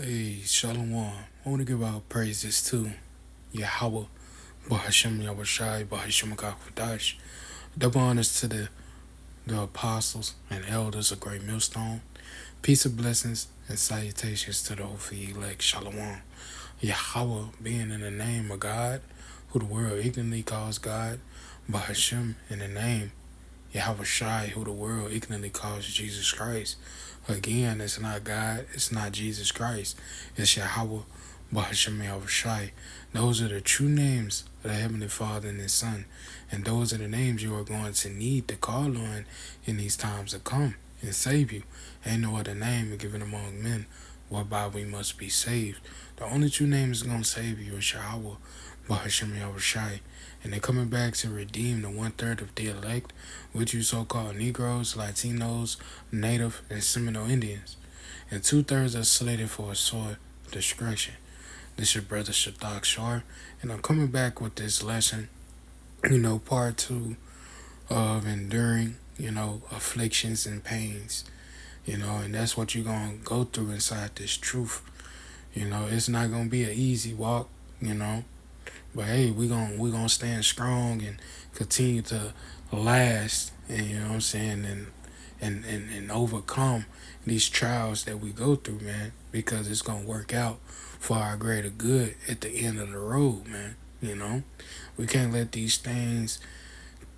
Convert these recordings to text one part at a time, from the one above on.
Hey, Shalom. I want to give our praises to Yahweh, Bahashem Yahushai, Bahashem Kakfadash. Double honors to the apostles and elders of Great Millstone. Peace and blessings and salutations to the Ophi elect. Shalom. Yahweh being in the name of God, who the world ignorantly calls God. Bahashem in the name Yahushai, who the world ignorantly calls Jesus Christ. Again, it's not God, it's not Jesus Christ, it's Yahweh, Bahashem Yahushai. Those are the true names of the Heavenly Father and His Son, and those are the names you are going to need to call on in these times to come and save you. Ain't no other name given among men whereby we must be saved. The only true name is going to save you is Yahweh, Bahashem Yahushai. And they're coming back to redeem the 1/3 of the elect, which you so-called Negroes, Latinos, Native, and Seminole Indians. And 2/3 are slated for a sword destruction. This is your brother Shadak Shar, and I'm coming back with this lesson, part 2 of enduring, afflictions and pains, and that's what you're going to go through inside this truth. It's not going to be an easy walk, but hey, we gonna stand strong and continue to last, and you know what I'm saying, and overcome these trials that we go through, man, because it's gonna work out for our greater good at the end of the road, man. We can't let these things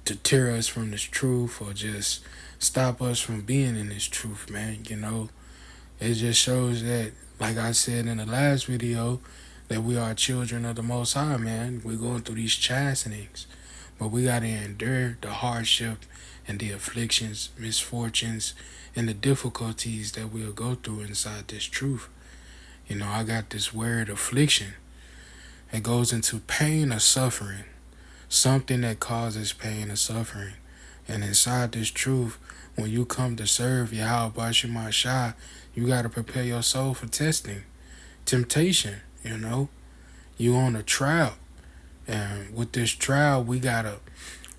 deter us from this truth or just stop us from being in this truth, man. It just shows that, like I said in the last video, that we are children of the Most High, man. We're going through these chastenings, but we got to endure the hardship and the afflictions, misfortunes, and the difficulties that we'll go through inside this truth. I got this word affliction. It goes into pain or suffering, something that causes pain or suffering. And inside this truth, when you come to serve Yahweh Bashim Shah, you got to prepare your soul for testing, temptation. You on a trial, and with this trial, we gotta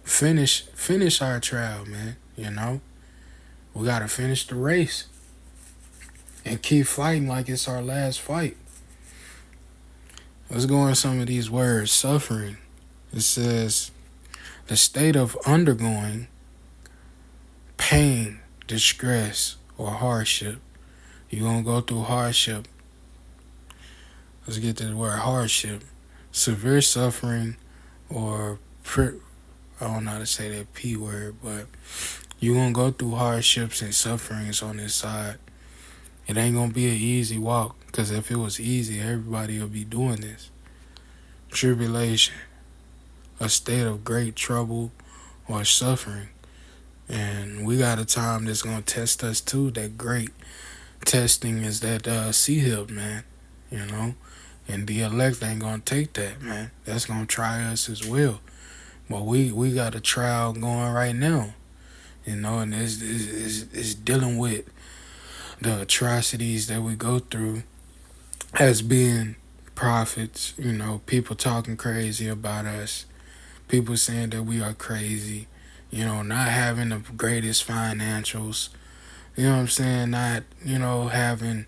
finish our trial, man. We gotta finish the race and keep fighting like it's our last fight. Let's go in some of these words. Suffering. It says the state of undergoing pain, distress, or hardship. You're gonna go through hardship. Let's get to the word hardship. Severe suffering, or I don't know how to say that P word, but you're going to go through hardships and sufferings on this side. It ain't going to be an easy walk, because if it was easy, everybody would be doing this. Tribulation, a state of great trouble or suffering. And we got a time that's going to test us too. That great testing is that C-hip, man, And the elect ain't gonna take that, man. That's gonna try us as well. But we got a trial going right now, and it's dealing with the atrocities that we go through as being prophets. People talking crazy about us, people saying that we are crazy. Not having the greatest financials. You know what I'm saying? Not having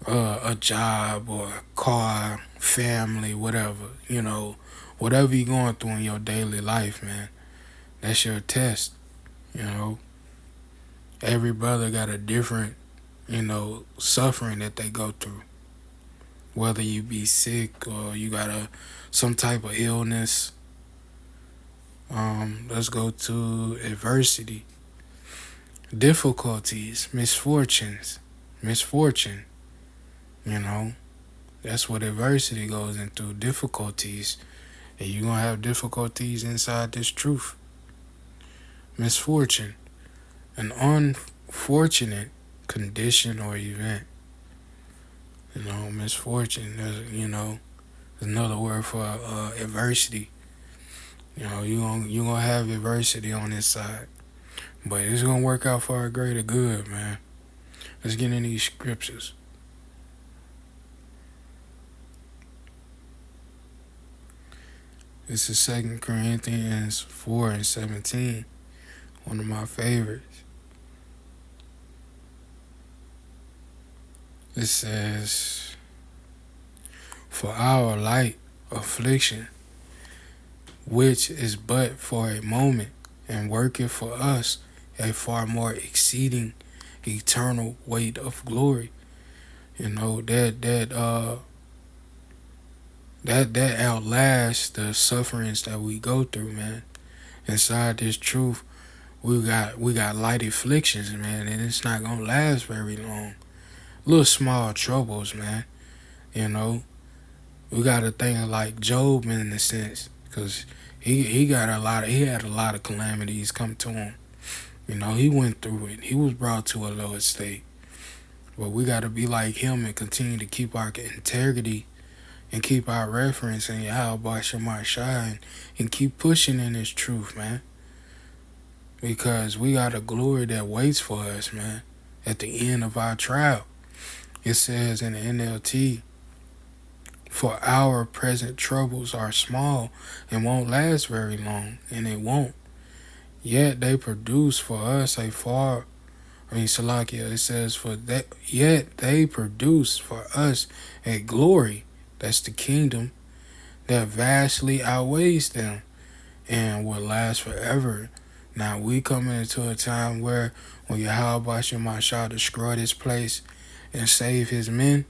a job or a car, family, whatever, whatever you're going through in your daily life, man, that's your test. Every brother got a different, suffering that they go through. Whether you be sick or you got some type of illness. Let's go to adversity, difficulties, misfortune. That's what adversity goes into, difficulties. And you're going to have difficulties inside this truth. Misfortune, an unfortunate condition or event. Misfortune, there's another word for adversity. You're going to have adversity on this side. But it's going to work out for our greater good, man. Let's get in these scriptures. This is 2 Corinthians 4:17, one of my favorites. It says, For our light affliction, which is but for a moment, and worketh for us a far more exceeding eternal weight of glory. You know, that outlasts the sufferings that we go through, man. Inside this truth, we got light afflictions, man, and it's not gonna last very long. Little small troubles, man. You know, we gotta think like Job in a sense, cause he had a lot of calamities come to him. You know, he went through it. He was brought to a lower state. But we gotta be like him and continue to keep our integrity and keep our reference in Yahweh Shemai Shai and keep pushing in this truth, man. Because we got a glory that waits for us, man, at the end of our trial. It says in the NLT, for our present troubles are small and won't last very long, and it won't. Yet they produce for us a far, Salakia, it says, for that, yet they produce for us a glory, that's the kingdom, that vastly outweighs them and will last forever. Now we coming into a time where when Yahweh shall destroy this place and save his men,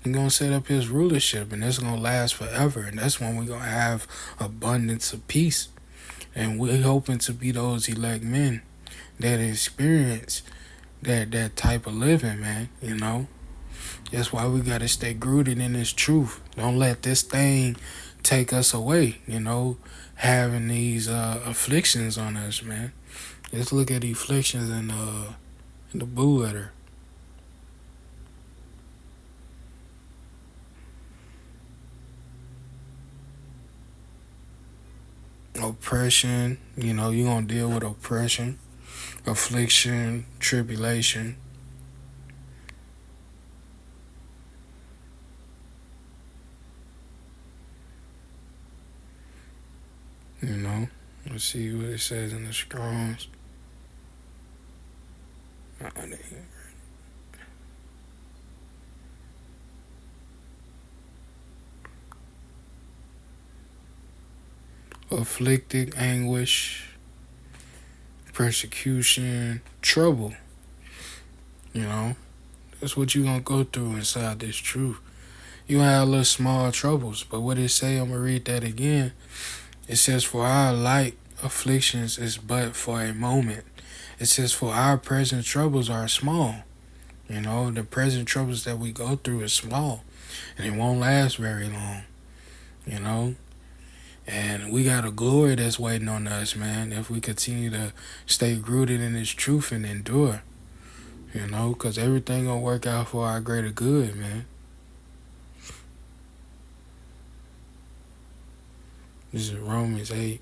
he's going to set up his rulership, and it's going to last forever. And that's when we're going to have abundance of peace. And we're hoping to be those elect men that experience that type of living, man, you know. That's why we got to stay rooted in this truth. Don't let this thing take us away, you know, having these afflictions on us, man. Let's look at the afflictions in the Boo letter. Oppression, you know, you're going to deal with oppression, affliction, tribulation. You know, let's see what it says in the Strong's. Afflicted, anguish, persecution, trouble. You know, that's what you're going to go through inside this truth. You have little small troubles, but what it say, I'm going to read that again. It says, for our light afflictions is but for a moment. It says, for our present troubles are small. You know, the present troubles that we go through is small, and it won't last very long. You know, and we got a glory that's waiting on us, man, if we continue to stay rooted in this truth and endure. You know, because everything gonna work out for our greater good, man. This is Romans 8.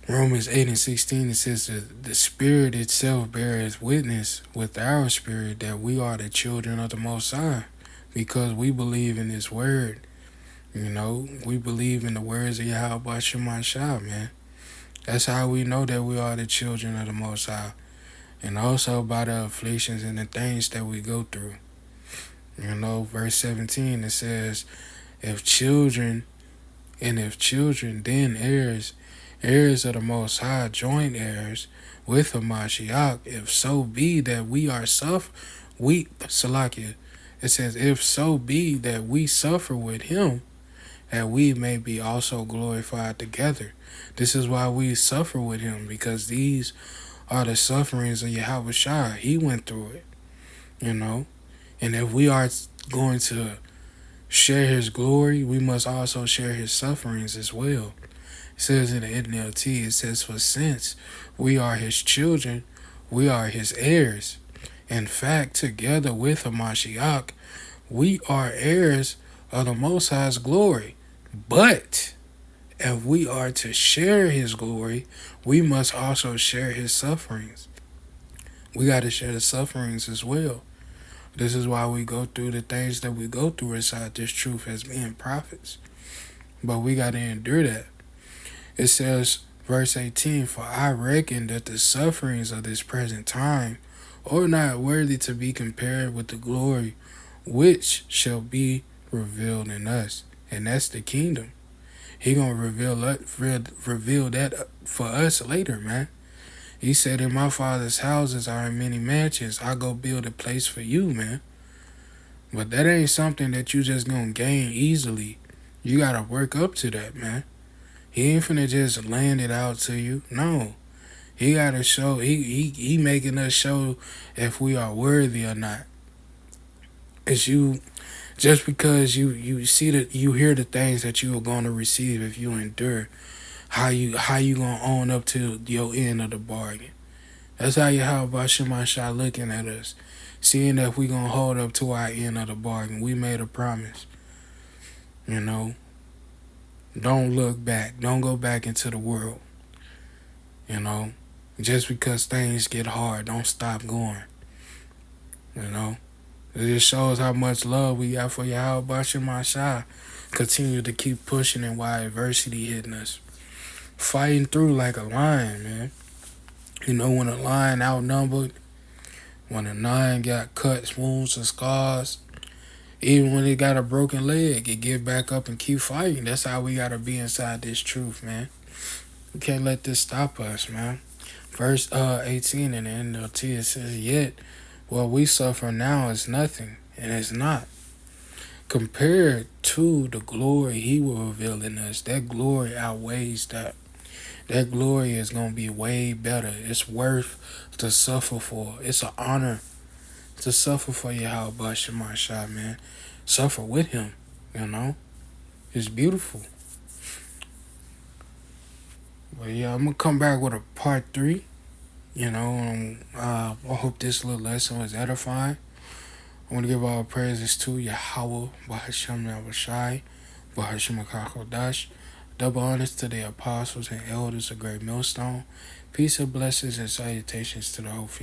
Romans 8 and 16, it says that the Spirit itself bears witness with our spirit that we are the children of the Most High, because we believe in His word. You know, we believe in the words of Yahweh Shema Shah, man. That's how we know that we are the children of the Most High. And also by the afflictions and the things that we go through. You know, verse 17, it says, if children, then heirs, heirs of the Most High, joint heirs with the Mashiach, if so be that we are Salakia, it says, if so be that we suffer with him, that we may be also glorified together. This is why we suffer with him, because these are the sufferings of Yahweh Shai. He went through it, you know. And if we are going to share his glory, we must also share his sufferings as well. It says in the NLT, it says, for since we are his children, we are his heirs. In fact, together with the Mashiach, we are heirs of the Most High's glory. But if we are to share his glory, we must also share his sufferings. We got to share the sufferings as well. This is why we go through the things that we go through inside this truth as being prophets. But we got to endure that. It says, verse 18, "For I reckon that the sufferings of this present time are not worthy to be compared with the glory which shall be revealed in us." And that's the kingdom. He gonna reveal that for us later, man. He said, "In my father's houses are many mansions. I go build a place for you, man." But that ain't something that you just gonna gain easily. You gotta work up to that, man. He ain't finna just land it out to you. No. He gotta show, he making us show if we are worthy or not. It's you, just because you see that, you hear the things that you are gonna receive if you endure. How you gonna own up to your end of the bargain? That's how about Shemashah looking at us, seeing that we gonna hold up to our end of the bargain. We made a promise. You know, don't look back. Don't go back into the world. You know, just because things get hard, don't stop going. You know, it just shows how much love we got for Yahweh Shemashah. Continue to keep pushing and while adversity hitting us. Fighting through like a lion, man. You know, when a lion outnumbered, when a lion got cuts, wounds, and scars, even when it got a broken leg, it get back up and keep fighting. That's how we gotta be inside this truth, man. We can't let this stop us, man. Verse 18 in the NLT, it says, "Yet what we suffer now is nothing, and it's not compared to the glory he will reveal in us." That glory outweighs that. That glory is going to be way better. It's worth to suffer for. It's an honor to suffer for Yahweh Shemashah, man. Suffer with him, you know. It's beautiful. But yeah, I'm going to come back with a part 3. You know, I hope this little lesson was edifying. I want to give all praises to Yahweh, Bahashem Yahushai, Bahashem Akakodash. Double honors to the apostles and elders of Great Millstone. Peace and blessings and salutations to the whole field.